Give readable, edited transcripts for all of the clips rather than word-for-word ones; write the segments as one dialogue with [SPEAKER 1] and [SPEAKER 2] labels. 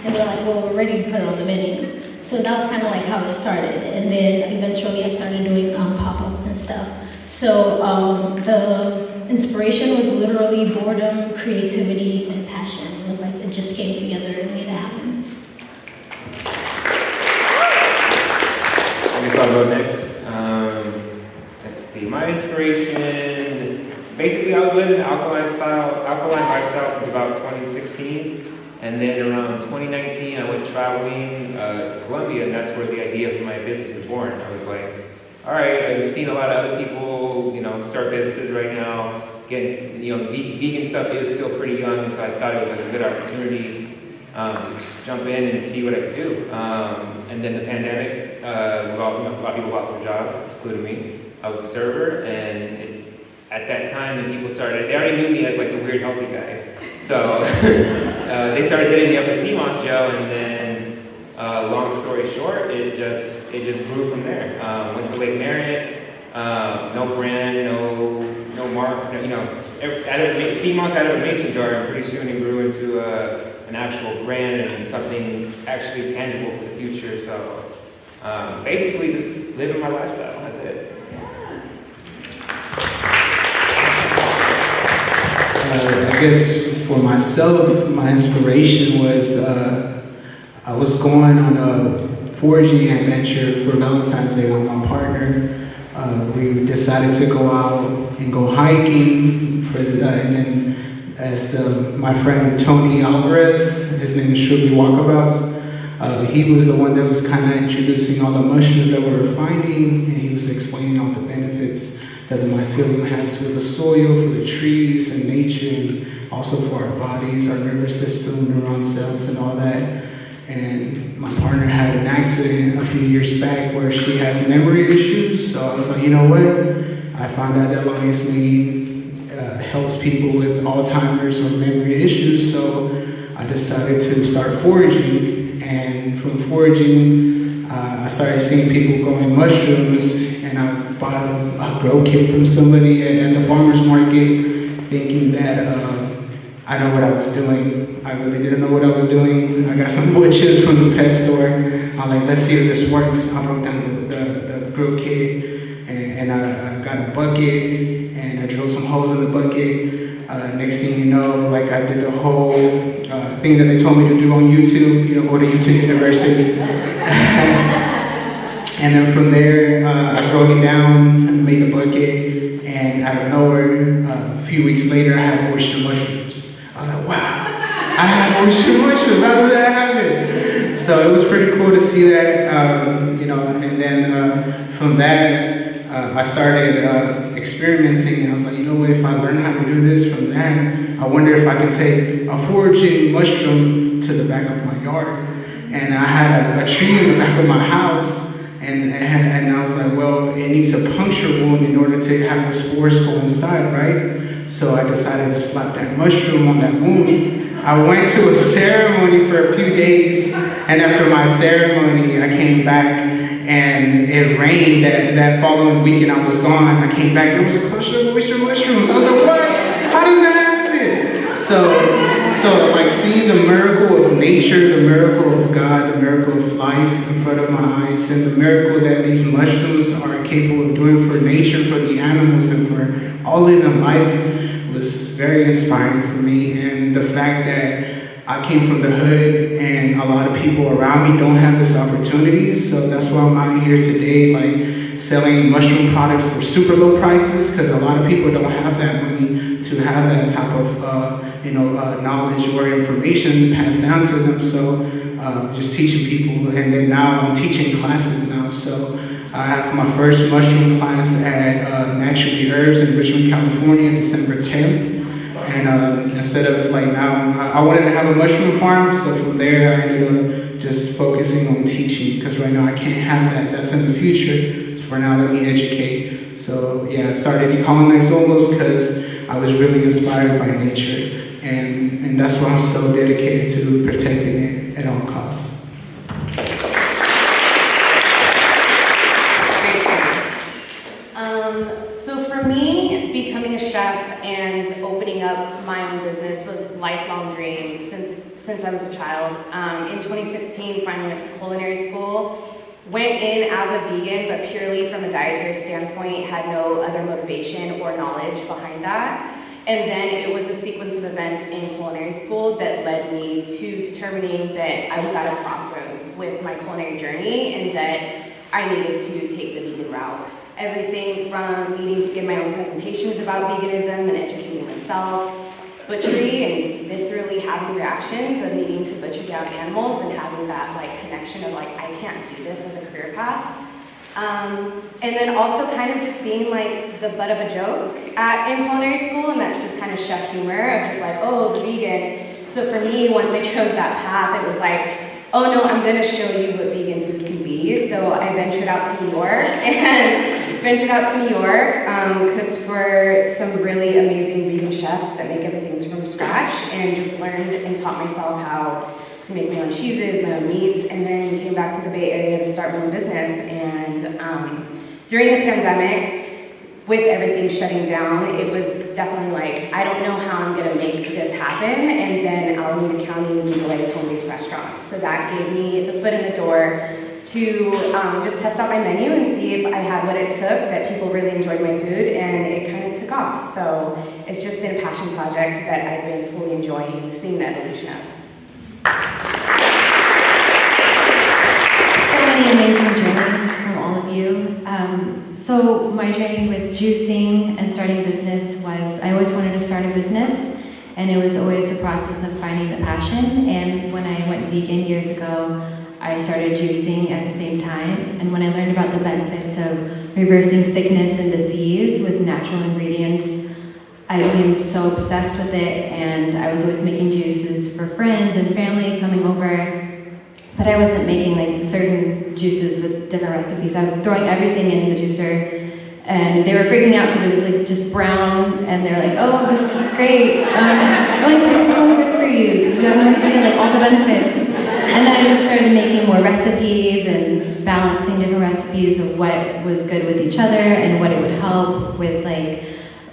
[SPEAKER 1] And we're like, well, we're ready to put it on the menu. So that was kind of like how it started. And then eventually I started doing pop-ups and stuff. So the inspiration was literally boredom, creativity, and passion. It was like, it just came together and made it happen.
[SPEAKER 2] I guess I'll go next. Let's see, my inspiration, basically I was living an alkaline lifestyle since about 2016. And then around 2019, I went traveling to Colombia, and that's where the idea for my business was born. I was like, all right, I've seen a lot of other people, start businesses right now. Again, vegan stuff is still pretty young, so I thought it was like a good opportunity to just jump in and see what I could do. And then the pandemic, a lot of people lost their jobs, including me. I was a server, and at that time, when people started, they already knew me as like the weird healthy guy. So they started hitting me up with sea moss gel, and then long story short, it just grew from there. Went to Lake Merritt, no brand, no mark, sea moss out of a mason jar, and pretty soon it grew into an actual brand and something actually tangible for the future. So basically, just living my lifestyle. That's it.
[SPEAKER 3] I guess for myself, my inspiration was I was going on a foraging adventure for Valentine's Day with my partner. We decided to go out and go hiking, and then as my friend Tony Alvarez, his name is Shruti Walkabouts, he was the one that was kind of introducing all the mushrooms that we were finding, and he was explaining all the benefits that the mycelium has for the soil, for the trees and nature, and also for our bodies, our nervous system, neuron cells, and all that. And my partner had an accident a few years back where she has memory issues, so I was like, you know what? I found out that lion's mane helps people with Alzheimer's or memory issues, so I decided to start foraging. And from foraging, I started seeing people growing mushrooms, and I bought a grow kit from somebody at the farmer's market, thinking that I know what I was doing. I really didn't know what I was doing. I got some wood chips from the pet store. I'm like, let's see if this works. I broke down the grow kit, and I got a bucket, and I drilled some holes in the bucket. Next thing you know, like I did the whole thing that they told me to do on YouTube, go to YouTube University. And then from there, I broke it down, made the bucket, and out of nowhere, a few weeks later, I had oyster mushrooms. I was like, wow, I had oyster mushrooms, how did that happen? So it was pretty cool to see that, and then from that, I started experimenting, and I was like, you know what, if I learn how to do this from that, I wonder if I can take a foraging mushroom to the back of my yard. And I had a tree in the back of my house, and I was like, well, it needs a puncture wound in order to have the spores go inside, right? So I decided to slap that mushroom on that wound. I went to a ceremony for a few days, and after my ceremony, I came back, and it rained that following weekend I was gone. I came back, there was a cluster of oyster mushrooms. I was like, what? How does that happen? So like seeing the miracle of nature, the miracle of God, the miracle of life in front of my eyes, and the miracle that these mushrooms are capable of doing for nature, for the animals, and for all living life was very inspiring for me. And the fact that I came from the hood, and a lot of people around me don't have this opportunity, so that's why I'm out here today, like selling mushroom products for super low prices, because a lot of people don't have that money to have that type of knowledge or information passed down to them. So just teaching people, and then now I'm teaching classes now. So I have my first mushroom class at Naturally Herbs in Richmond, California, December 10th. And instead of like now, I wanted to have a mushroom farm, so from there I ended up just focusing on teaching, because right now I can't have that. That's in the future. So for now, let me educate. So yeah, I started decolonize almost because I was really inspired by nature, and that's why I'm so dedicated to protecting it at all costs.
[SPEAKER 4] So for me, becoming a chef and opening up my own business was a lifelong dream since since I was a child. In 2016, finally went to culinary school. Went in as a vegan, but purely from a dietary standpoint, had no other motivation or knowledge behind that. And then it was a sequence of events in culinary school that led me to determining that I was at a crossroads with my culinary journey and that I needed to take the vegan route. Everything from needing to give my own presentations about veganism and educating myself, butchery and viscerally having reactions of needing to butcher down animals and having that like connection of like, I can't do this as a career path. And then also kind of just being like the butt of a joke in culinary school, and that's just kind of chef humor of just like, oh, the vegan. So for me, once I chose that path, it was like, oh no, I'm gonna show you what vegan food can be. So I ventured out to New York cooked for some really amazing vegan chefs that make everything from scratch, and just learned and taught myself how to make my own cheeses, my own meats, and then came back to the Bay Area to start my own business. And during the pandemic, with everything shutting down, it was definitely like, I don't know how I'm gonna make this happen, and then Alameda County legalized home-based restaurants. So that gave me the foot in the door to just test out my menu and see if I had what it took, that people really enjoyed my food, and it kind of took off. So it's just been a passion project that I've been fully enjoying seeing the evolution of.
[SPEAKER 5] So many amazing journeys from all of you. So my journey with juicing and starting a business was, I always wanted to start a business, and it was always a process of finding the passion. And when I went vegan years ago, I started juicing at the same time. And when I learned about the benefits of reversing sickness and disease with natural ingredients, I became so obsessed with it, and I was always making juices for friends and family coming over. But I wasn't making like certain juices with different recipes. I was throwing everything in the juicer, and they were freaking out because it was like just brown, and they're like, "Oh, this is great." I'm like, "But it's so good for you. You have no idea, like all the benefits." And then I just started making more recipes and balancing different recipes of what was good with each other and what it would help with like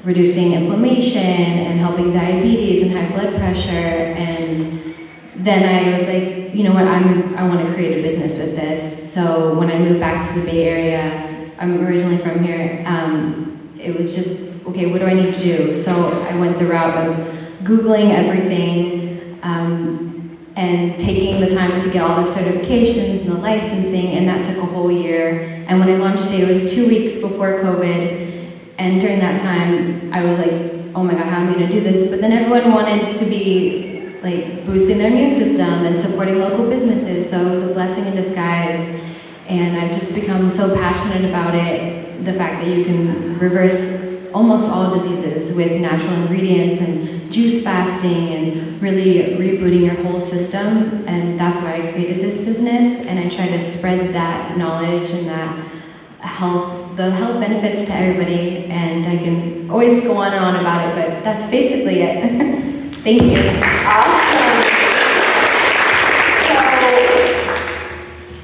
[SPEAKER 5] reducing inflammation and helping diabetes and high blood pressure. And then I was like, you know what, I want to create a business with this. So when I moved back to the Bay Area, I'm originally from here, it was just, okay, what do I need to do? So I went the route of Googling everything, and taking the time to get all the certifications and the licensing, and that took a whole year. And when I launched it was 2 weeks before COVID, and during that time, I was like, oh my God, how am I gonna do this? But then everyone wanted to be like boosting their immune system and supporting local businesses, so it was a blessing in disguise. And I've just become so passionate about it, the fact that you can reverse almost all diseases with natural ingredients and juice fasting and really rebooting your whole system. And that's why I created this business, and I try to spread that knowledge and that the health benefits to everybody. And I can always go on and on about it, but that's basically it. Thank you.
[SPEAKER 6] Awesome. So,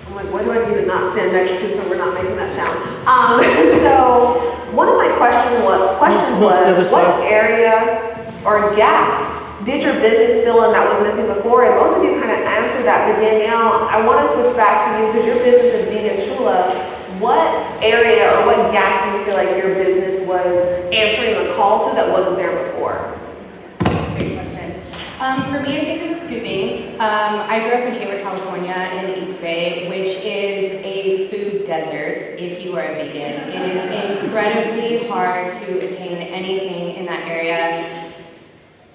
[SPEAKER 6] I'm like, what do I need to not stand next to so we're not making that sound? So, one of my questions was, what area or gap did your business fill in that was missing before? And most of you kind of answered that, but Danielle, I want to switch back to you because your business is Vegan Chula. What area or what gap do you feel like your business was answering the call to that wasn't there before?
[SPEAKER 4] Great question. For me, I think it was two things. I grew up in Hayward, California, in the East Bay, which is a food desert if you are a vegan. It is incredibly hard to attain anything in that area.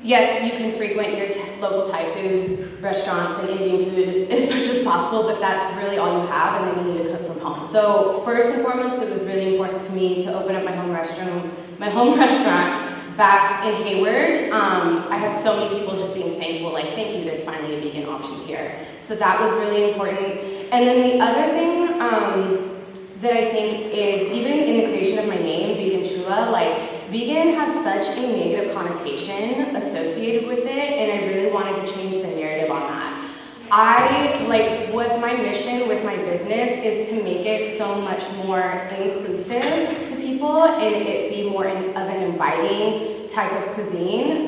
[SPEAKER 4] Yes, you can frequent your local Thai food restaurants and Indian food as much as possible, but that's really all you have, and then you need to cook from home. So first and foremost, it was really important to me to open up my home restaurant back in Hayward. I had so many people just being thankful, like, thank you, there's finally a vegan option here. So that was really important. And then the other thing that I think is, even in the creation of my name, Vegan Chula, like, vegan has such a negative connotation associated with it, and I really wanted to change the narrative on that. What my mission with my business is to make it so much more inclusive to people, and it be more of an inviting type of cuisine.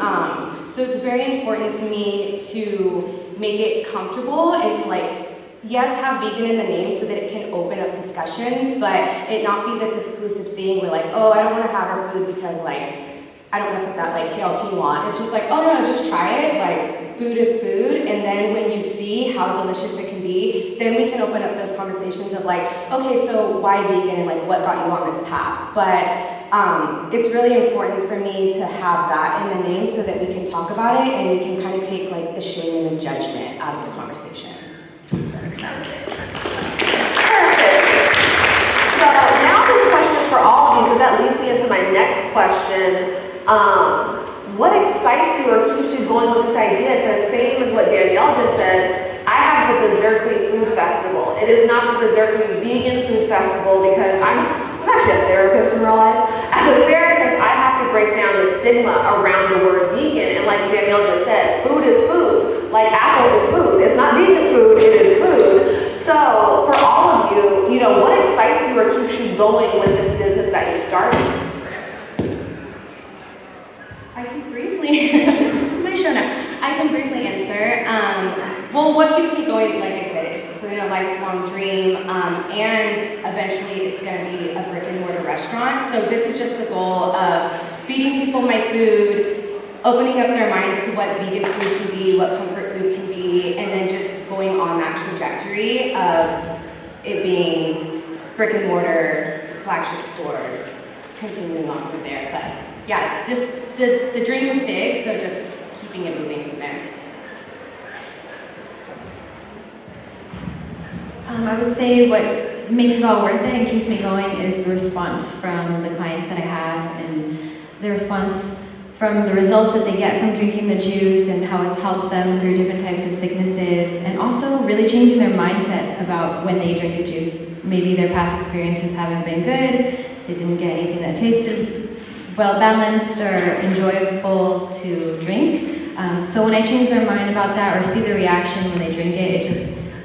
[SPEAKER 4] So it's very important to me to make it comfortable and to yes, have vegan in the name so that it can open up discussions, but it not be this exclusive thing where oh, I don't want to have our food because I don't mess with that kale quinoa. It's just oh no, just try it. Food is food, and then when you see how delicious it can be, then we can open up those conversations of okay, so why vegan and what got you on this path? But it's really important for me to have that in the name so that we can talk about it and we can kind of take the shame and the judgment out of the conversation. If that makes sense.
[SPEAKER 6] Perfect. So now this question is for all of you because that leads me into my next question. What excites you or keeps you going with this idea? Because same as what Danielle just said, I have the Bizerkely Food Festival. It is not the Bizerkely Vegan Food Festival because I'm actually a therapist in real life. As a therapist, I have to break down the stigma around the word vegan. And like Danielle just said, food is food. Apple is food. It's not vegan food, it is food. So for all of you, what excites you or keeps you going with this business that you started?
[SPEAKER 4] I can briefly, my show now. I can briefly answer. Well, what keeps me going, like I said, it's been a lifelong dream, and eventually it's going to be a brick and mortar restaurant. So this is just the goal of feeding people my food, opening up their minds to what vegan food can be, what comfort food can be, and then just going on that trajectory of it being brick and mortar, flagship stores, continuing on from there. But yeah, just the dream is big, so just keeping it moving from there.
[SPEAKER 5] I would say what makes it all worth it and keeps me going is the response from the clients that I have and the response from the results that they get from drinking the juice and how it's helped them through different types of sicknesses, and also really changing their mindset about when they drink the juice. Maybe their past experiences haven't been good, they didn't get anything that tasted well balanced or enjoyable to drink. So when I change their mind about that or see the reaction when they drink it,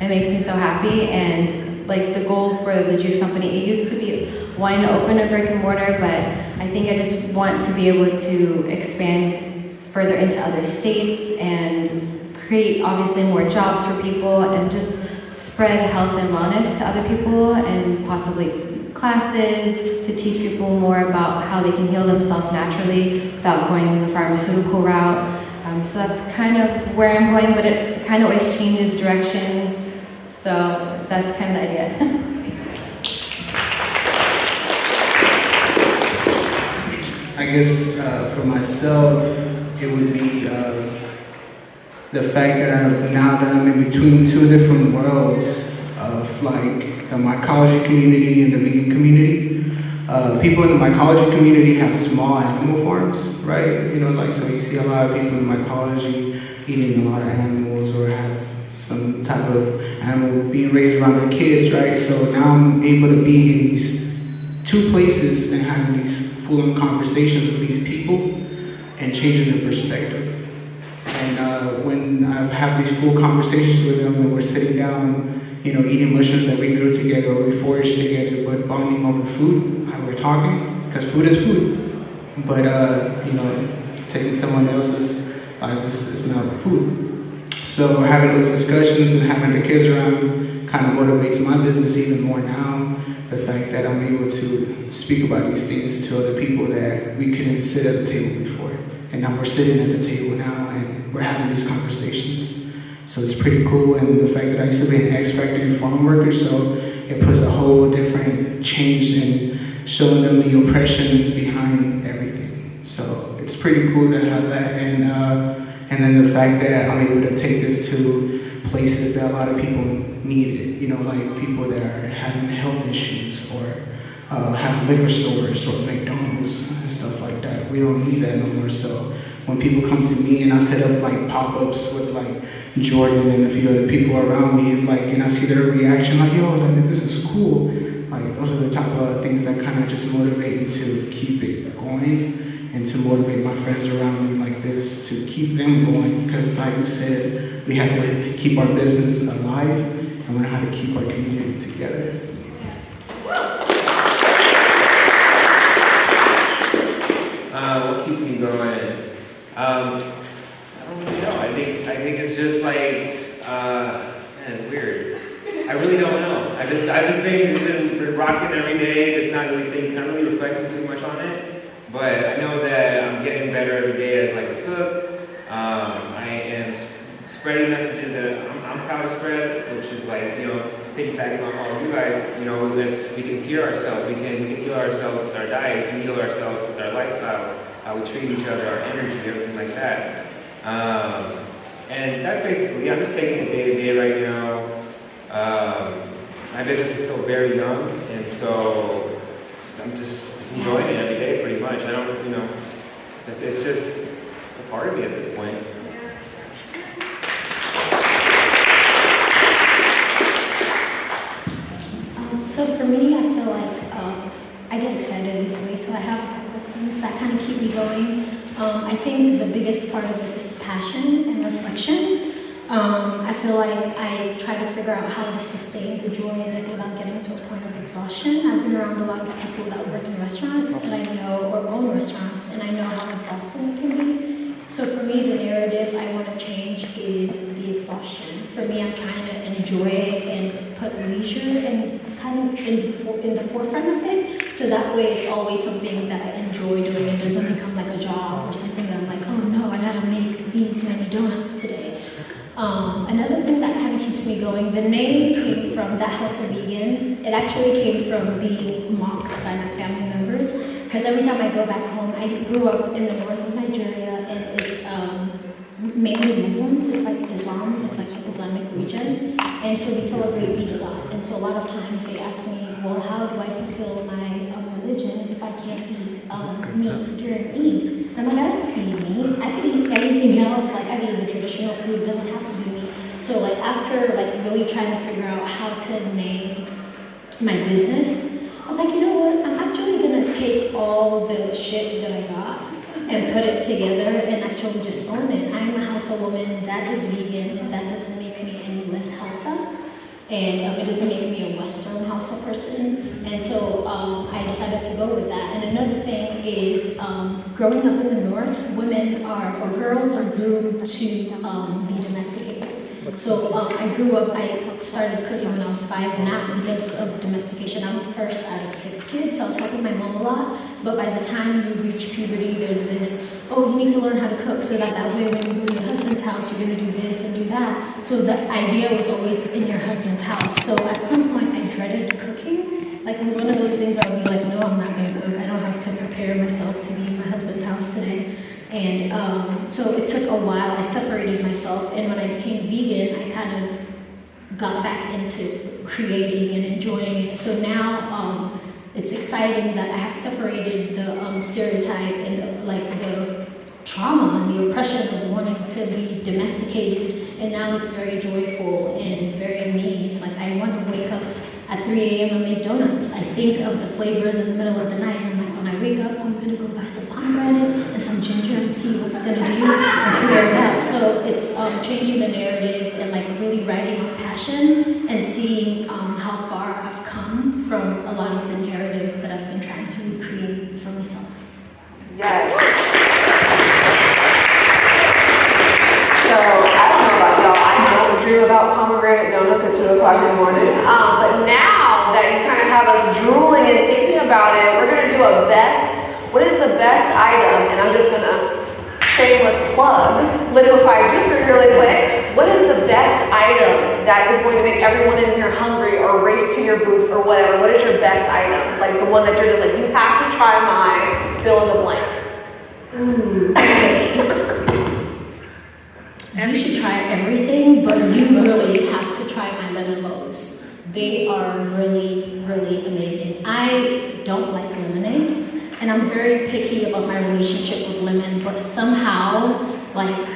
[SPEAKER 5] it makes me so happy. And the goal for the juice company, it used to be wanting to open a brick and mortar, but I think I just want to be able to expand further into other states and create obviously more jobs for people and just spread health and wellness to other people, and possibly classes to teach people more about how they can heal themselves naturally without going the pharmaceutical route. So that's kind of where I'm going, but it kind of always changes direction. So that's kind of the idea.
[SPEAKER 3] I guess for myself, it would be the fact that now that I'm in between two different worlds of the mycology community and the vegan community. People in the mycology community have small animal farms, right? So you see a lot of people in mycology eating a lot of animals or have some type of animal being raised around their kids, right? So now I'm able to be in these two places and having these full-on conversations with these people and changing their perspective. And when I have these full conversations with them and we're sitting down, eating mushrooms that we grew together or we foraged together, but bonding over food, how we're talking, because food is food. But, taking someone else's life is not food. So having those discussions and having the kids around kind of motivates my business even more now. The fact that I'm able to speak about these things to other people that we couldn't sit at the table before. And now we're sitting at the table now and we're having these conversations. So it's pretty cool. And the fact that I used to be an X Factory farm worker, so it puts a whole different change in showing them the oppression behind everything. So it's pretty cool to have that. And then the fact that I'm able to take this to places that a lot of people need it. Like people that are having health issues or have liquor stores or McDonald's and stuff like that. We don't need that no more. So when people come to me and I set up pop-ups with Jordan and a few other people around me, it's and I see their reaction yo, this is cool. Those are the type of things that kind of just motivate me to keep it going and to motivate my friends around me like this to keep them going. Because like you said, we have to keep our business alive and learn how to keep our community together.
[SPEAKER 2] What keeps me going? I don't really know. I think it's just like, man, it's weird. I really don't know. I just been rocking every day, just not really reflecting too much on it. But I know that I'm getting better every day as like a cook. I am spreading messages that I'm proud to spread, which is like, piggybacking on all of you guys, we can heal ourselves. We can heal ourselves with our diet. We can heal ourselves with our lifestyles. How we treat each other, our energy, everything like that. And that's basically, I'm just taking it day to day right now. My business is still very young, and so I'm just enjoying it every day pretty much. I don't, it's just a part of me at this point.
[SPEAKER 1] So for me, I feel like I get excited easily, so I have a couple of things that kind of keep me going. I think the biggest part of it is passion and reflection. I feel like I try to figure out how to sustain the joy in it without getting to a point of exhaustion. I've been around a lot of people that work in restaurants, and I know, or own restaurants, and I know how exhausting it can be. So for me, the narrative I want to change is the exhaustion. For me, I'm trying to enjoy it and put leisure and kind of in the forefront of it. So that way it's always something that I enjoy doing. It doesn't become like a job or something that I'm like, oh no, I gotta make these many donuts today. Another thing that kind of keeps me going, the name came from That House of Vegan. It actually came from being mocked by my family members. Because every time I go back home, I grew up in the north of Nigeria, and it's mainly Muslims. It's like Islam. It's like an Islamic region. And so we celebrate Eid a lot. And so a lot of times they ask me, well, how do I fulfill my religion if I can't eat meat during Eid? And I'm like, I don't have to eat meat. I can eat anything else. Like, I can eat the traditional food. It doesn't have to be meat. So like after like really trying to figure out how to name my business, I was like, you know what? I'm actually gonna take all the shit that I got and put it together and actually just own it. I'm a Hausa woman that is vegan, and that doesn't make me any less Hausa. And it doesn't make me a Western Hausa person. And so I decided to go with that. And another thing is, growing up in the North, women or girls are groomed to be domesticated. So I grew up, I started cooking when I was 5, not because of domestication. I'm the first out of 6 kids, so I was helping my mom a lot. But by the time you reach puberty, there's this, oh, you need to learn how to cook so that way when you go to your husband's house, you're gonna do this and do that. So the idea was always in your husband's house. So at some point, I dreaded cooking. Like, it was one of those things where I'd be like, no, I'm not gonna cook. I don't have to prepare myself to be in my husband's house today. And so it took a while. I separated myself, and when I became vegan, I kind of got back into creating and enjoying it. So now it's exciting that I have separated the stereotype and the trauma and the oppression of wanting to be domesticated, and now it's very joyful and very me. It's like I want to wake up at 3 a.m. and make donuts. I think of the flavors in the middle of the night, and I'm like, when I wake up, I'm gonna go buy some pomegranate and some ginger and see what's gonna do and figure it out. So it's changing the narrative and like really writing on passion and seeing how far I've come from a lot of the narrative that I've been trying to recreate for myself.
[SPEAKER 6] Yes. So, I don't know about y'all, I don't dream about pomegranate donuts at 2 o'clock in the morning. But now that you kind of have us drooling and thinking about it, we're going to do a best. What is the best item? And I'm just going to shameless plug liquefied juicer really quick. What is the best item that is going to make everyone in here hungry or race to your booth or whatever? What is your best item? Like the one that you're just like, you have to try my fill in the blank.
[SPEAKER 1] Ooh, okay. You should try everything, but you really have to try my lemon loaves. They are really, really amazing. I don't like lemonade, and I'm very picky about my relationship with lemon, but somehow, like,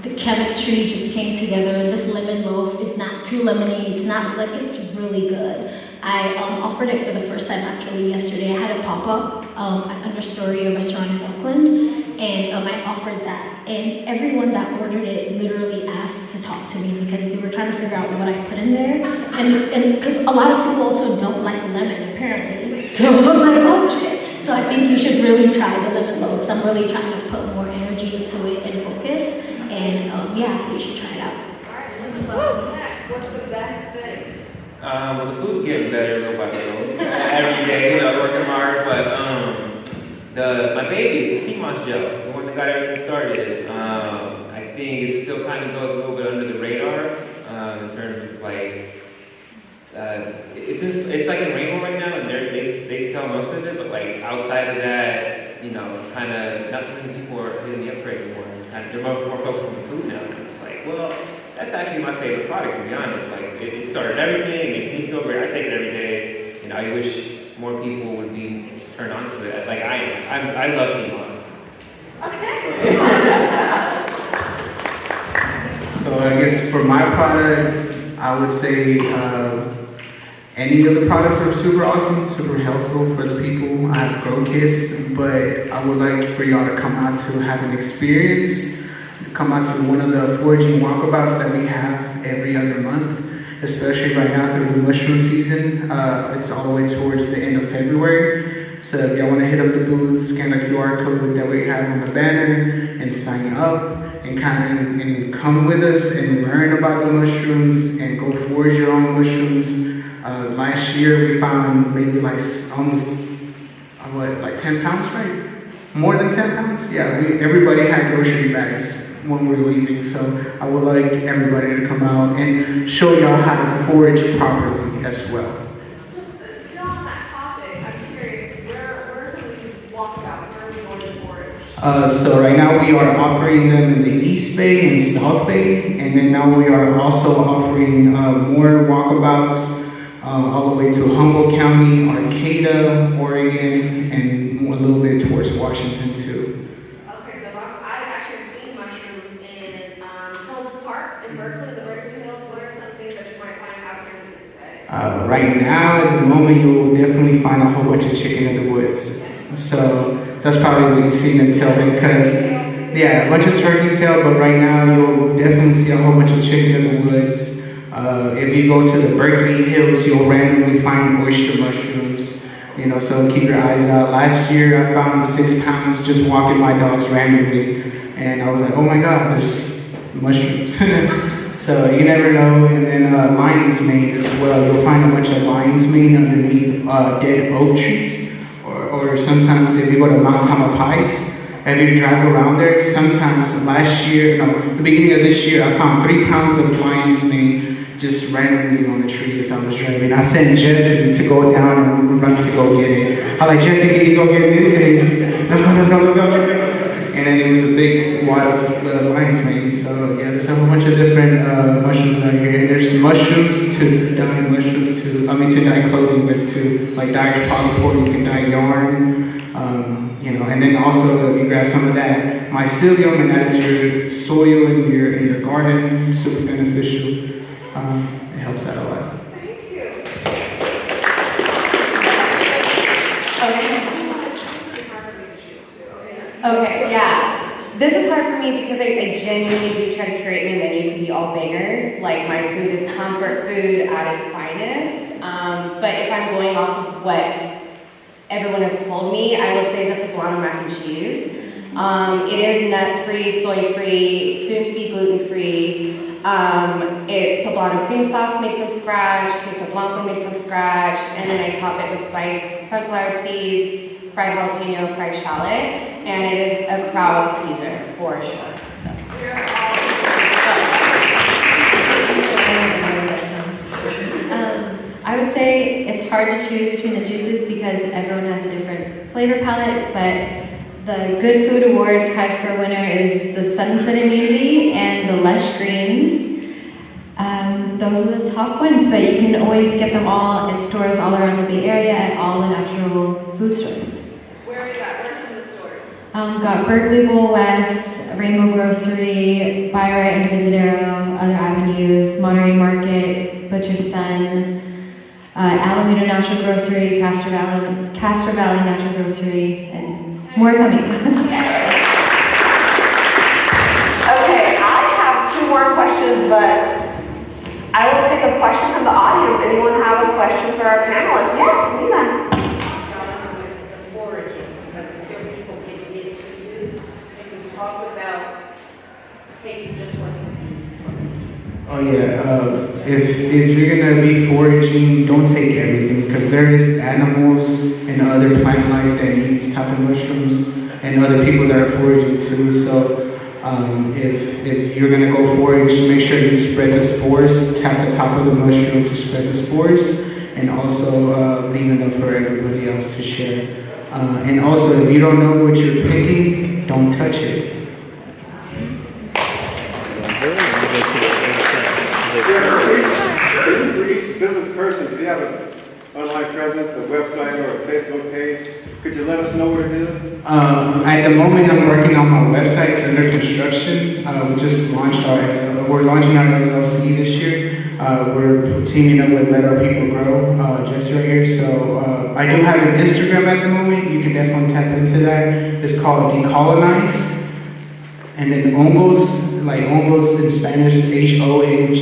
[SPEAKER 1] the chemistry just came together. This lemon loaf is not too lemony. It's not, like, it's really good. I offered it for the first time actually yesterday. I had a pop-up at Understory, a restaurant in Oakland, and I offered that. And everyone that ordered it literally asked to talk to me because they were trying to figure out what I put in there. And because a lot of people also don't like lemon, apparently. So I was like, oh shit. So I think you should really try the lemon loaves. I'm really trying to put more energy into it and focus. And yeah, so you should try it out.
[SPEAKER 6] Next, what's the best thing?
[SPEAKER 2] Well, the food's getting better little by little. Every day, working hard. But my baby is the sea moss gel, the one that got everything started. I think it still kind of goes a little bit under the radar in terms of like. It's like in Rainbow right now, and they sell most of it, but like outside of that, it's kind of not too many people are hitting the upgrade anymore. It's kind of they're more focused on the food now, and it's like, well, that's actually my favorite product, to be honest. Like it started everything, it makes me feel great. I take it every day, and I wish more people would be turned on to it. Like I am. I love sea moss.
[SPEAKER 6] Okay.
[SPEAKER 3] So I guess for my product, I would say any of the products are super awesome, super helpful for the people. I have grown kids, but I would like for y'all to come out to have an experience. Come out to one of the foraging walkabouts that we have every other month, especially right now through the mushroom season. It's all the way towards the end of February. So if y'all want to hit up the booth, scan the QR code that we have on the banner and sign up and and come with us and learn about the mushrooms and go forage your own mushrooms. Last year we found maybe like almost 10 pounds, right? More than 10 pounds? Yeah, everybody had grocery bags when we were leaving, so I would like everybody to come out and show y'all how to forage properly as well.
[SPEAKER 6] Still on that topic, I'm curious, where are some of these walkabouts? Where are we going to forage?
[SPEAKER 3] So right now we are offering them in the East Bay and South Bay, and then now we are also offering more walkabouts all the way to Humboldt County, Arcata, Oregon, and a little bit towards Washington too.
[SPEAKER 6] Okay, so I've actually seen mushrooms in Tilden Park in Berkeley, the Berkeley Hills. What are some things that you might find out here in this way?
[SPEAKER 3] Right now, at the moment, you'll definitely find a whole bunch of chicken in the woods. So that's probably what you see in Tilden, because yeah, a bunch of turkey tail, but right now you'll definitely see a whole bunch of chicken in the woods. If you go to the Berkeley Hills, you'll randomly find oyster mushrooms. So keep your eyes out. Last year, I found 6 pounds just walking my dogs randomly, and I was like, oh my God, there's mushrooms. So you never know. And then lion's mane as well. You'll find a bunch of lion's mane underneath dead oak trees, or sometimes if you go to Mount Tamalpais, and you drive around there, sometimes the beginning of this year, I found 3 pounds of lion's mane just randomly on the tree as I was driving. I sent Jesse to go down and run to go get it. I like, Jesse, can you go get it? And let's go. And then it was a big wad of lion's mane. So yeah, there's a whole bunch of different mushrooms out here. And there's mushrooms to dye mushrooms to dye clothing with too. Like dyer's polypore, you can dye yarn. And then also you grab some of that mycelium and add it to your soil in your garden. Super beneficial. It helps out a lot.
[SPEAKER 6] Thank you.
[SPEAKER 4] Okay, yeah. This is hard for me because I genuinely do try to curate my menu to be all bangers. Like my food is comfort food at its finest. But if I'm going off of what everyone has told me, I will say the poblano mac and cheese. It is nut-free, soy-free, soon to be gluten-free. It's poblano cream sauce made from scratch, queso blanco made from scratch, and then I top it with spiced sunflower seeds, fried jalapeno, fried shallot, and it is a crowd pleaser for sure. So.
[SPEAKER 5] I would say it's hard to choose between the juices because everyone has a different flavor palette, but the Good Food Awards high score winner is the Sunset Immunity and the Lush Greens. Those are the top ones, but you can always get them all in stores all around the Bay Area at all the natural food stores.
[SPEAKER 6] Where are you at? Where's some of the stores?
[SPEAKER 5] Got Berkeley Bowl West, Rainbow Grocery, Byright and Divisadero, other avenues, Monterey Market, Butcher's Son, Alameda Natural Grocery, Castro Valley Natural Grocery, and more coming.
[SPEAKER 6] Okay, I have 2 more questions, but I will take a question from the audience. Anyone have a question for our panelists? Yes, Nina.
[SPEAKER 3] Oh yeah, if you're gonna be foraging, don't take everything because there is animals and other plant life that eat these type of mushrooms and other people that are foraging too. So if you're gonna go forage, make sure you spread the spores, tap the top of the mushroom to spread the spores, and also leave enough for everybody else to share. And also, if you don't know what you're picking, don't touch it.
[SPEAKER 7] For each business person, if you have an online presence, a website, or a Facebook page, could you let us know what it is?
[SPEAKER 3] At the moment, I'm working on my website. It's under construction. We just launched we're launching our LLC this year. We're teaming up with Let Our People Grow, just right here. So I do have an Instagram at the moment. You can definitely tap into that. It's called Decolonize. And then Hongos, like Hongos in Spanish, Hongos.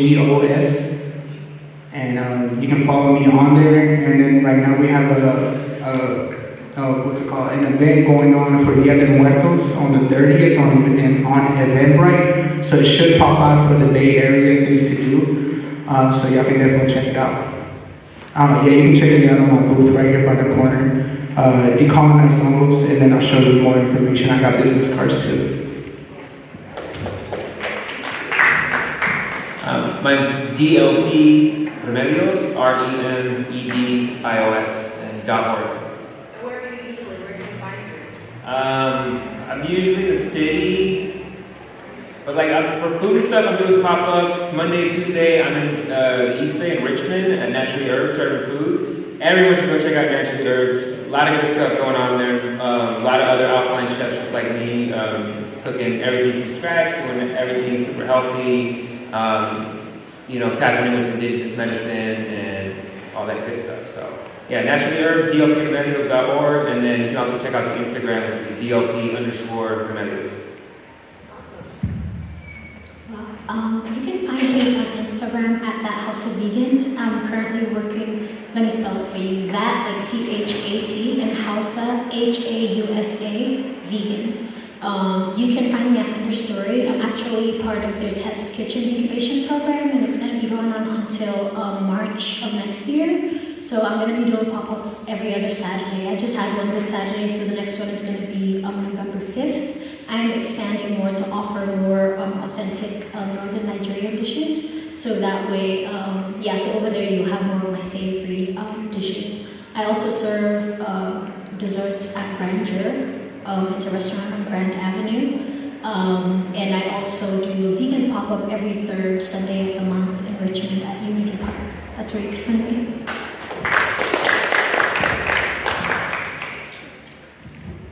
[SPEAKER 3] And you can follow me on there. And then right now we have an event going on for Dia de Muertos on the 30th on Eventbrite. So it should pop out for the Bay Area things to do. So y'all can definitely check it out. Yeah, you can check it out on my booth right here by the corner. Decolonize Hongos, and then I'll show you more information. I got business cards too.
[SPEAKER 2] Mine's DLP Remedios, REMEDIOS, and .org.
[SPEAKER 6] Where are you usually? Where do you find yours?
[SPEAKER 2] I'm usually the city, but like for food and stuff, I'm doing pop-ups. Monday, Tuesday, I'm in the East Bay in Richmond at Naturally Herbs serving food. Everyone should go check out Naturally Herbs. A lot of good stuff going on there. A lot of other alkaline chefs just like me, cooking everything from scratch, doing everything super healthy. Tapping in with indigenous medicine and all that good stuff. So, yeah, Naturally Herbs, dlpremedios.org, and then you can also check out the Instagram, which is dlp_remedios.
[SPEAKER 1] You can find me on Instagram at That House of Vegan. I'm currently working, let me spell it for you, that like THAT and Hausa, HAUSA, vegan. You can find me at Understory. I'm actually part of their test kitchen incubation program, and it's going to be going on until March of next year. So I'm going to be doing pop-ups every other Saturday. I just had one this Saturday, so the next one is going to be November 5th. I am expanding more to offer more authentic northern Nigerian dishes. So that way, so over there you'll have more of my savory dishes. I also serve desserts at Grandeur. It's a restaurant on Grand Avenue. And I also do a vegan pop-up every third Sunday of the month in Richmond at Unity Park. That's where you can find me.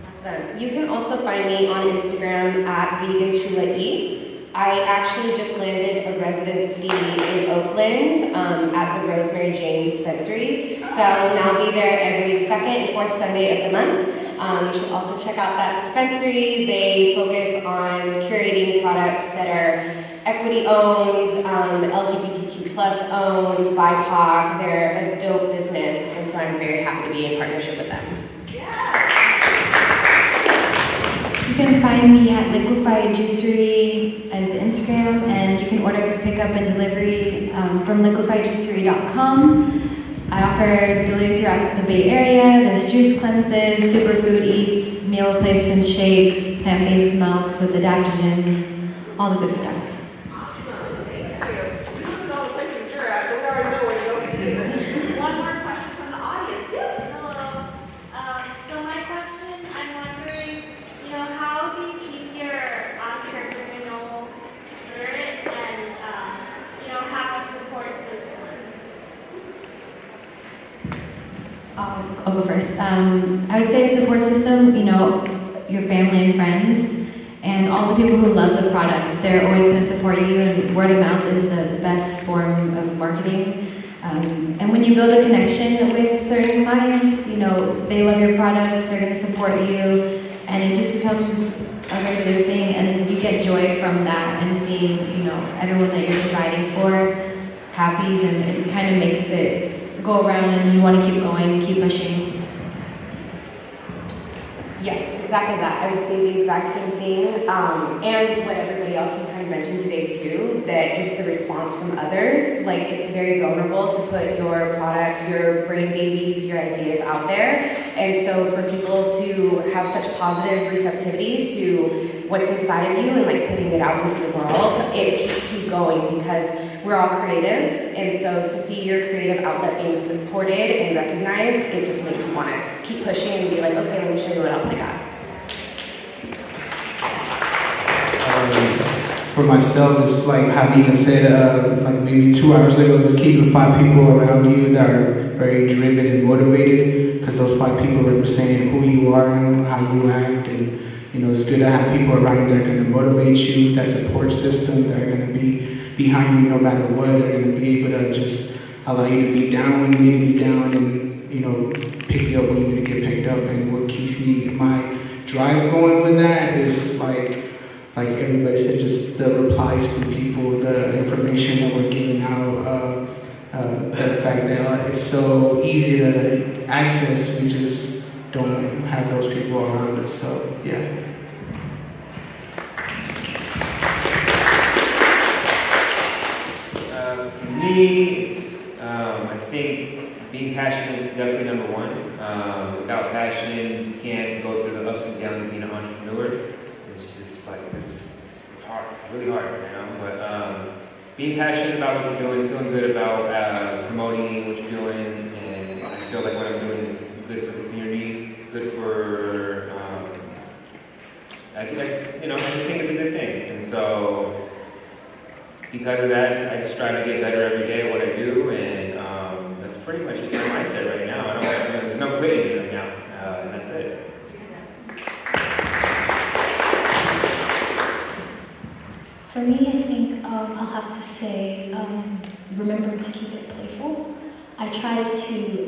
[SPEAKER 4] Awesome. You can also find me on Instagram at Vegan Chula Eats. I actually just landed a residency in Oakland at the Rosemary Jane Dispensary. So I will now be there every second and fourth Sunday of the month. You should also check out that dispensary. They focus on curating products that are equity owned, LGBTQ plus owned, BIPOC. They're a dope business, and so I'm very happy to be in partnership with them.
[SPEAKER 5] You can find me at Liquefied Juicery as the Instagram, and you can order pickup and delivery from liquefiedjuicery.com. I offer delivery throughout the Bay Area. There's juice cleanses, superfood eats, meal replacement shakes, plant-based milks with adaptogens, all the good stuff.
[SPEAKER 6] Awesome, thank you. This is all the places you're at, so we already know where you're going. One more question from the audience. Yes.
[SPEAKER 8] Hello. So my question, I'm wondering, how do you keep your entrepreneurial spirit and, have a support system?
[SPEAKER 5] I'll go first. I would say a support system, your family and friends, and all the people who love the products. They're always going to support you, and word of mouth is the best form of marketing. And when you build a connection with certain clients, they love your products, they're going to support you, and it just becomes a regular thing, and then you get joy from that and seeing, everyone that you're providing for happy, then it kind of makes it go around and you want to keep going, keep pushing.
[SPEAKER 4] Yes, exactly that. I would say the exact same thing. And what everybody else has kind of mentioned today too, that just the response from others, like it's very vulnerable to put your product, your brain babies, your ideas out there. And so for people to have such positive receptivity to what's inside of you and like putting it out into the world, it keeps you going because we're all creatives. And so to see your creative outlet being supported and recognized, it just makes you want to keep pushing and be like, okay, let me show you what else I got.
[SPEAKER 3] For myself, it's like Habina said, like maybe 2 hours ago, is keeping 5 people around you that are very driven and motivated, because those 5 people represent who you are and how you act, and it's good to have people around you that are going to motivate you, that support system, that are going to be behind you no matter what. They're going to be able to just allow you to be down when you need to be down, and pick you up when you need to get picked up. And what keeps me my drive going with that is like everybody said, just the replies from people, the information that we're getting out, the fact that it's so easy to access, we just don't have those people around us. So yeah.
[SPEAKER 2] For me, it's, I think being passionate is definitely number one. Without passion, you can't go through the ups and downs of being an entrepreneur. It's just like, it's hard, really hard, But being passionate about what you're doing, feeling good about promoting what you're doing, and I feel like what I'm doing is good for the community, good for, I just think it's a good thing. And so, because of that, I just try to get better every day at what I do, and that's pretty much my mindset right now. There's no quitting right now, and that's it.
[SPEAKER 1] For me, I think I'll have to say, remember to keep it playful. I try to,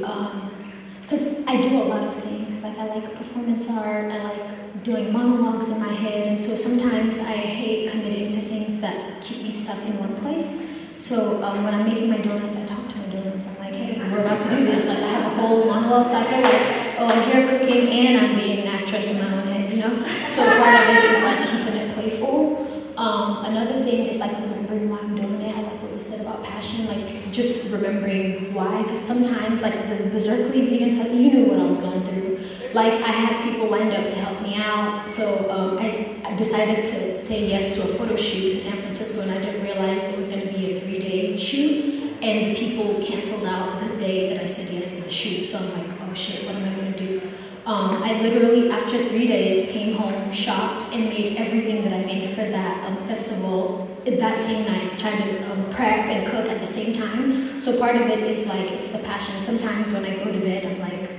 [SPEAKER 1] because I do a lot of things. Like I like performance art, I like doing monologues in my head, and so sometimes I hate committing to things that keep me stuck in one place. So when I'm making my donuts, I talk to my donuts. I'm like, hey, we're about to do this. Like I have a whole monologue, so I feel like, oh, I'm here cooking and I'm being an actress in my own head, So part of it is like keeping it playful. Another thing is like remembering why I'm doing it. I like what you said about passion, like just remembering why, because sometimes like the Bizerkely vegan festival, you knew what I was going through. Like I had people lined up to help me out, so I decided to say yes to a photo shoot in San Francisco, and I didn't realize it was going to be a 3-day shoot, and the people canceled out the day that I said yes to the shoot. So I'm like, oh shit, what am I going to do? I literally, after 3 days, came home shocked and made everything that I made for that festival that same night. Tried to prep and cook at the same time. So part of it is like, it's the passion. Sometimes when I go to bed, I'm like,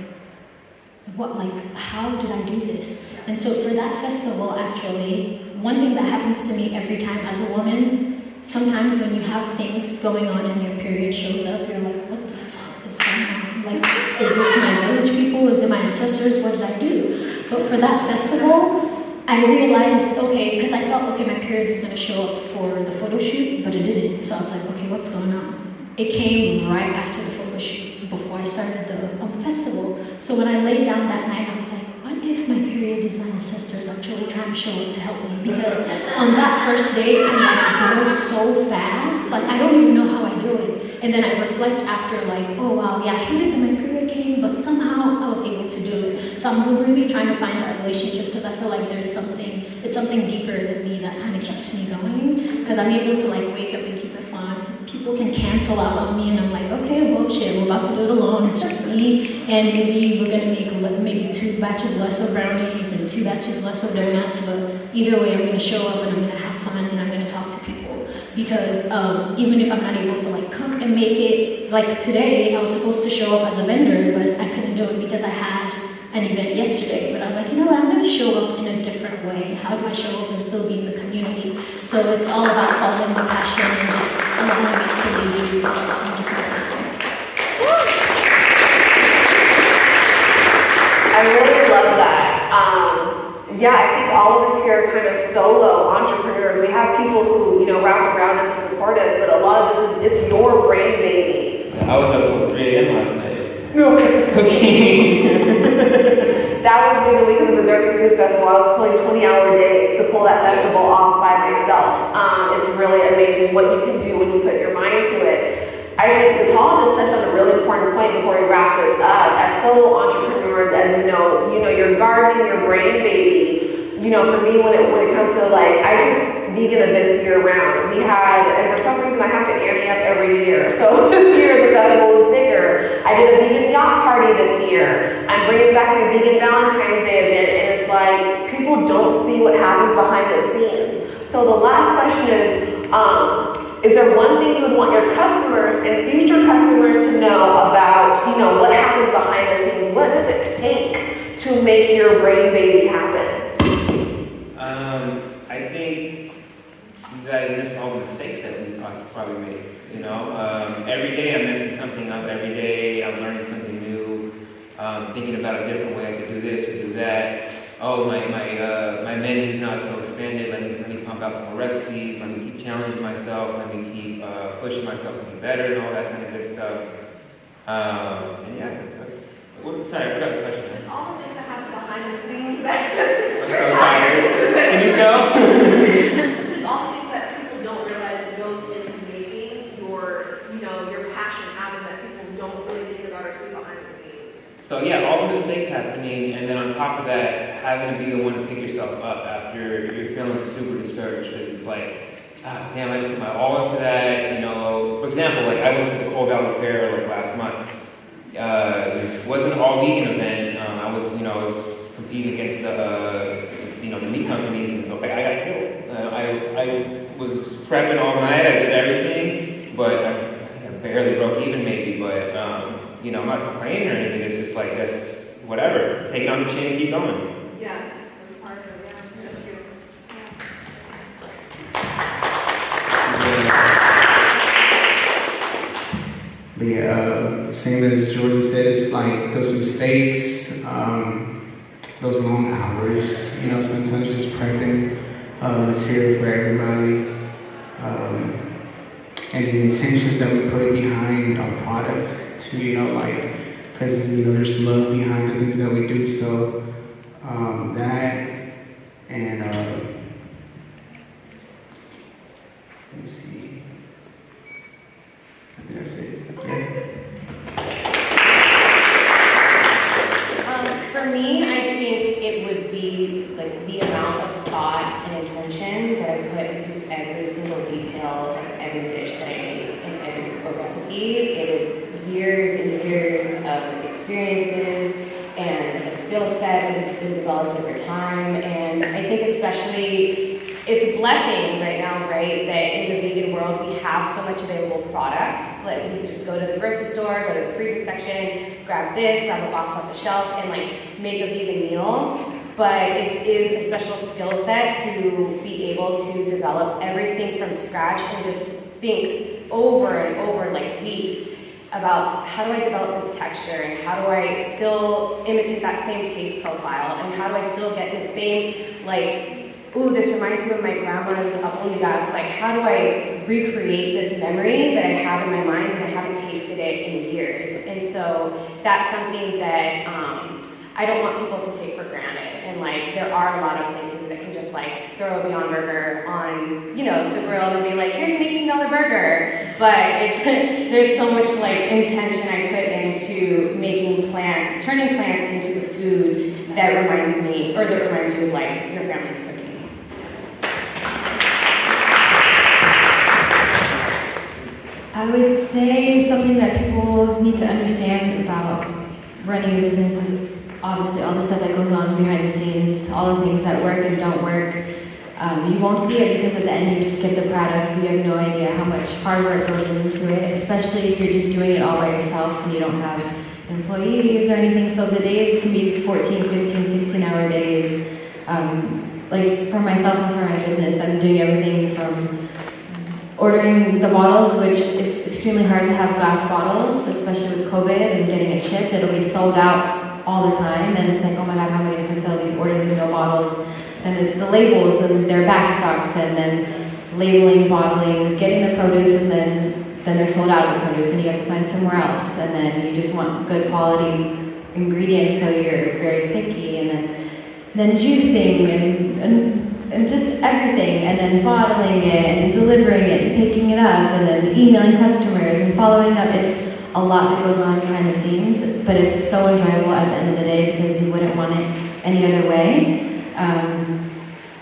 [SPEAKER 1] how did I do this? And so for that festival, actually, one thing that happens to me every time as a woman, sometimes when you have things going on and your period shows up, you're like, what the fuck is going on? Like, is this my village people? Is it my ancestors? What did I do? But for that festival, I realized, okay, because I thought, okay, my period was going to show up for the photo shoot, but it didn't. So I was like, okay, what's going on? It came right after the photo shoot, before I started the festival. So when I laid down that night, I was like, what if my period is my ancestors actually trying to show up to help me? Because on that first day, I go so fast, like I don't even know how I do it. And then I reflect after, like, oh wow, yeah, I hated that my period came, but somehow I was able to do it. So I'm really trying to find that relationship, because I feel like it's something deeper than me that kind of keeps me going. Because I'm able to like wake up and keep it fun. People can cancel out on me, and I'm like, okay, well shit, we're about to do it alone. It's just me, and maybe we're gonna make maybe 2 batches less of brownies and 2 batches less of donuts. But either way, I'm gonna show up and I'm gonna have fun and I'm gonna talk to people. Because even if I'm not able to like cook and make it, like today, I was supposed to show up as a vendor, but I couldn't do it because I had an event yesterday. But I was like, you know what, I'm gonna show up in a different way. How do I show up and still be in the community? So it's all about following the passion and just allowing it to lead you to different places.
[SPEAKER 6] I really love that. Yeah, I think all of us here are kind of solo entrepreneurs. We have people who, wrap around us and support us, but a lot of us, it's your brain baby.
[SPEAKER 2] I was up till 3 a.m. last night.
[SPEAKER 6] No.
[SPEAKER 2] Cooking.
[SPEAKER 6] that was during the week of the Bizerkely Food Festival. I was pulling 20-hour days to pull that festival off by myself. It's really amazing what you can do when you put your mind to it. I think Satal just touched on a really important point before we wrap this up. As solo entrepreneurs, as you know, you're gardening your brain baby. For me, when it comes to like, I do vegan events year round. And for some reason I have to ante up every year. So this year the festival was bigger. I did a vegan yacht party this year. I'm bringing back my vegan Valentine's Day event, and it's like, people don't see what happens behind the scenes. So the last question is there one thing you would want your customers and future customers to know about, what happens behind the scenes? What does it take to make your brain baby happen?
[SPEAKER 2] I think you guys miss all the mistakes that we probably made. Every day I'm messing something up. Every day I'm learning something new. Thinking about a different way I could do this or do that. Oh, my menu's not so expanded. Let me pump out some more recipes. Let me keep challenging myself. Let me keep pushing myself to be better and all that kind of good stuff. And yeah, sorry, I forgot the question.
[SPEAKER 6] All the things that happen behind the scenes
[SPEAKER 2] I'm so tired. Can you tell?
[SPEAKER 6] There's all the things that people don't realize goes into making your passion happen that people don't really think about or see behind the scenes.
[SPEAKER 2] So yeah, all the mistakes happening, and then on top of that, having to be the one to pick yourself up after you're feeling super discouraged, because it's like, damn, I just put my all into that. For example, like I went to the Coal Valley Fair like last month. It wasn't an all vegan event. I was competing against the meat companies, and so I got killed. I was prepping all night. I did everything, but I think I barely broke even, maybe. But I'm not complaining or anything. It's just like that's whatever. Take it on the chin and keep going.
[SPEAKER 6] Yeah, that's part of it. Yeah, that's true.
[SPEAKER 3] But yeah, same as Jordan said, it's like those mistakes, those long hours, sometimes just prepping material for everybody, and the intentions that we put behind our products too, because there's love behind the things that we do. So that and let me see. I think that's it.
[SPEAKER 4] For me, I think it would be like the amount of thought and intention that I put into every single detail of every dish that I make and every single recipe. It is years and years of experiences and a skill set that has been developed over time. And I think especially it's a blessing right now, right, that in the vegan world we have so much available products. Like we can just go to the grocery store, go to the freezer section, grab a box off the shelf, and like make a vegan meal. But it is a special skill set to be able to develop everything from scratch and just think over and over like weeks about how do I develop this texture and how do I still imitate that same taste profile and how do I still get the same ooh, this reminds me of my grandma's abondigas. Like, how do I recreate this memory that I have in my mind and I haven't tasted it in years? And so that's something that I don't want people to take for granted. And there are a lot of places that can just throw a Beyond Burger on, the grill and be like, here's an $18 burger. But there's so much intention I put into making plants, turning plants into the food that reminds you of your family's cooking.
[SPEAKER 5] I would say something that people need to understand about running a business is obviously all the stuff that goes on behind the scenes, all the things that work and don't work. You won't see it because at the end you just get the product, but you have no idea how much hard work goes into it, especially if you're just doing it all by yourself and you don't have employees or anything. So the days can be 14, 15, 16-hour days. For myself and for my business, I'm doing everything from ordering the bottles, which it's extremely hard to have glass bottles, especially with COVID and getting it shipped. It'll be sold out all the time, and it's like, oh my god, how am I going to fulfill these orders with no bottles? And it's the labels, and they're backstocked, and then labeling, bottling, getting the produce, and then they're sold out of the produce, and you have to find somewhere else. And then you just want good quality ingredients, so you're very picky, and then juicing and just everything, and then bottling it and delivering it and picking it up, and then emailing customers and following up. It's a lot that goes on behind the scenes, but it's so enjoyable at the end of the day because you wouldn't want it any other way.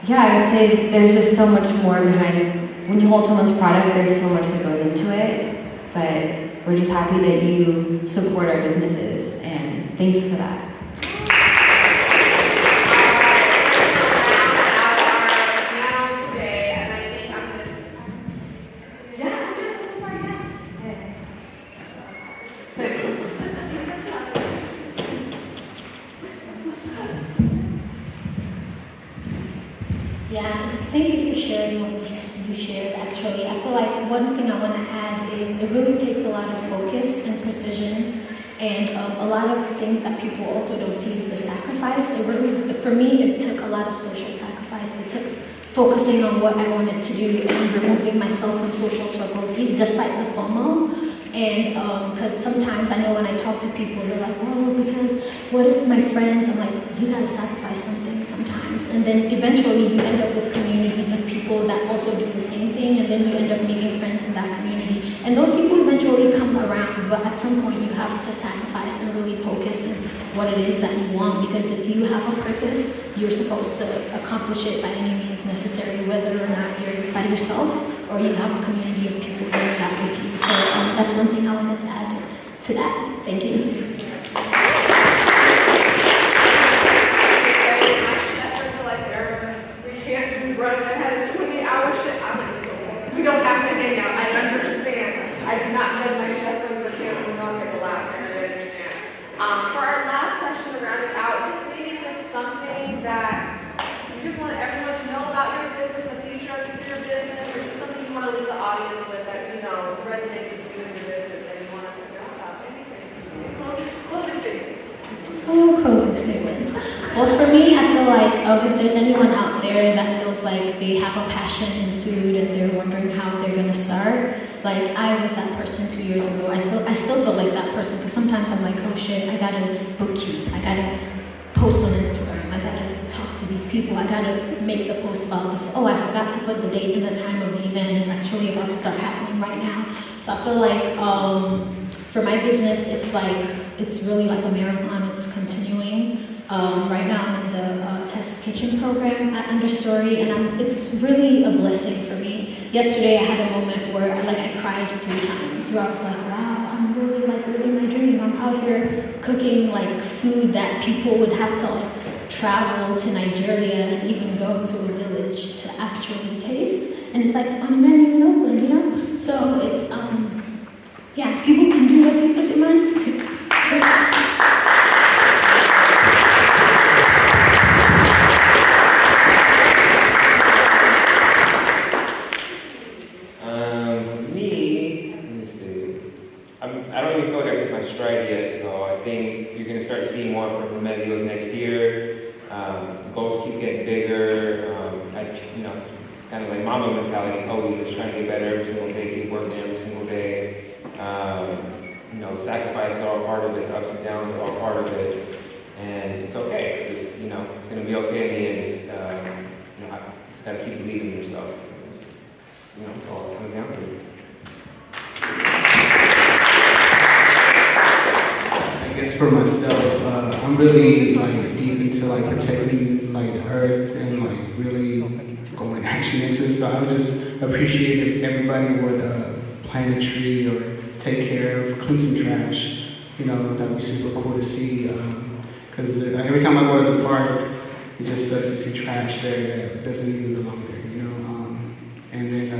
[SPEAKER 5] Yeah, I would say there's just so much more behind, when you hold someone's product, there's so much that goes into it, but we're just happy that you support our businesses, and thank you for that.
[SPEAKER 1] Yeah, thank you for sharing what you shared, actually. I feel like one thing I want to add is it really takes a lot of focus and precision, and a lot of things that people also don't see is the sacrifice. It really, for me, it took a lot of social sacrifice. It took focusing on what I wanted to do and removing myself from social circles, even despite the FOMO. And because sometimes I know when I talk to people, they're like, well, because what if my friends, I'm like, you gotta sacrifice something sometimes. And then eventually you end up with communities of people that also do the same thing, and then you end up making friends in that community. And those people eventually come around, but at some point you have to sacrifice and really focus on what it is that you want, because if you have a purpose, you're supposed to accomplish it by any means necessary, whether or not you're by yourself or you have a community of people doing that with you. So that's one thing I wanted to add to that. Thank you.
[SPEAKER 6] We can't do brunch. I had a 20-hour shift. I'm like, we don't have to hang out. I understand. I do not judge my chef friends for canceling on at the last minute. I understand. For our last question to round it out, just something that you just want everyone to know about your business, the future of your business, or just something you want to leave the audience with that resonates with you and your business that you want us to know about. Anything. Closing statements.
[SPEAKER 1] Oh, closing statements. Well, for me, I feel like if there's anyone out there that feels like they have a passion in food and they're wondering how they're going to start, like I was that person 2 years ago. I still feel like that person, because sometimes I'm like, oh shit, I gotta bookkeep, I gotta post on Instagram, I gotta talk to these people, I gotta make the post about I forgot to put the date and the time of the event. It's actually about to start happening right now. So I feel like for my business, it's really like a marathon. It's continuing. Right now I'm in the test kitchen program at Understory, and it's really a blessing for me. Yesterday I had a moment where I cried 3 times, where I was like, wow, I'm really living my dream. I'm out here cooking food that people would have to travel to Nigeria and even go to a village to actually taste. And it's on a menu in Oakland, So it's yeah, people can do what they put their minds to.
[SPEAKER 2] I don't even feel like I hit my stride yet, so I think you're going to start seeing more from my videos next year. Goals keep getting bigger. Kind of like mama mentality, always trying to get better every single day, keep working every single day. Sacrifice are all part of it, ups and downs are all part of it, and it's okay. It's just, it's going to be okay in the end. You just got to keep believing in yourself. It's all it comes down to.
[SPEAKER 3] I guess for myself, I'm really deep into protecting the earth and really going action into it. So I would just appreciate if everybody would plant a tree or take care of, clean some trash. That'd be super cool to see. Because every time I go to the park, it just sucks to see trash there that doesn't even belong there. And then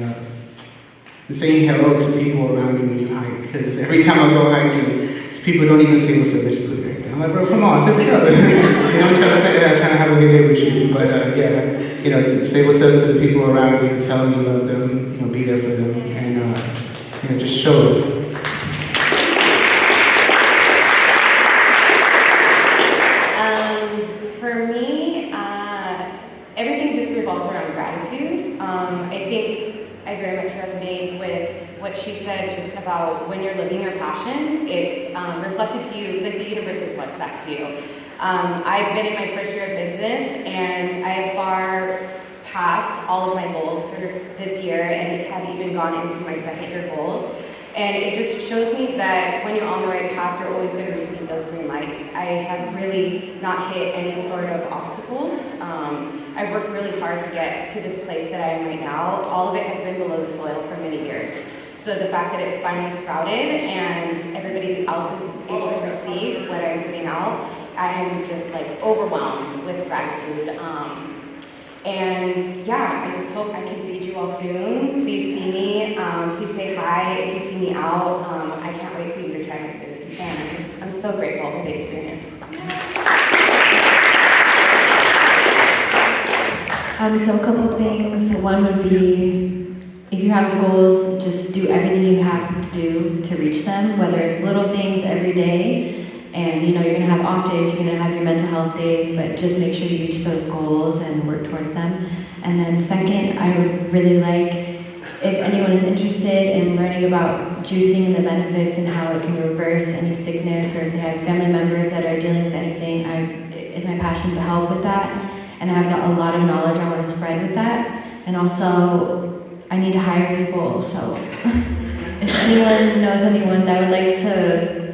[SPEAKER 3] saying hello to people around you when you hike. Because every time I go hiking, people don't even say what's up, they just look right there. I'm like, bro, come on, say what's up. I'm trying to say that, I'm trying to have a good day with you. But say what's up to the people around you, tell them you love them, be there for them, and just show it.
[SPEAKER 4] For me, everything just revolves around gratitude. I think I very much resonate with what she said just about how when you're living your passion, it's reflected to you, like the universe reflects that to you. I've been in my first year of business, and I have far passed all of my goals for this year, and have even gone into my second year goals. And it just shows me that when you're on the right path, you're always going to receive those green lights. I have really not hit any sort of obstacles. I've worked really hard to get to this place that I am right now. All of it has been below the soil for many years. So the fact that it's finally sprouted and everybody else is able to receive what I'm putting out, I am just like overwhelmed with gratitude. And yeah, I just hope I can feed you all soon. Please see me. Please say hi if you see me out. I can't wait for you to try my food. And I'm so grateful for the experience.
[SPEAKER 5] So a couple things. One would be, if you have the goals, just do everything you have to do to reach them, whether it's little things every day. And you're gonna have off days, you're gonna have your mental health days, but just make sure you reach those goals and work towards them. And then second, I would really like, if anyone is interested in learning about juicing and the benefits and how it can reverse any sickness, or if they have family members that are dealing with anything, it's my passion to help with that. And I have a lot of knowledge I want to spread with that. And also, I need to hire people, so if anyone knows anyone that would like to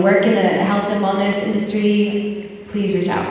[SPEAKER 5] work in the health and wellness industry, please reach out.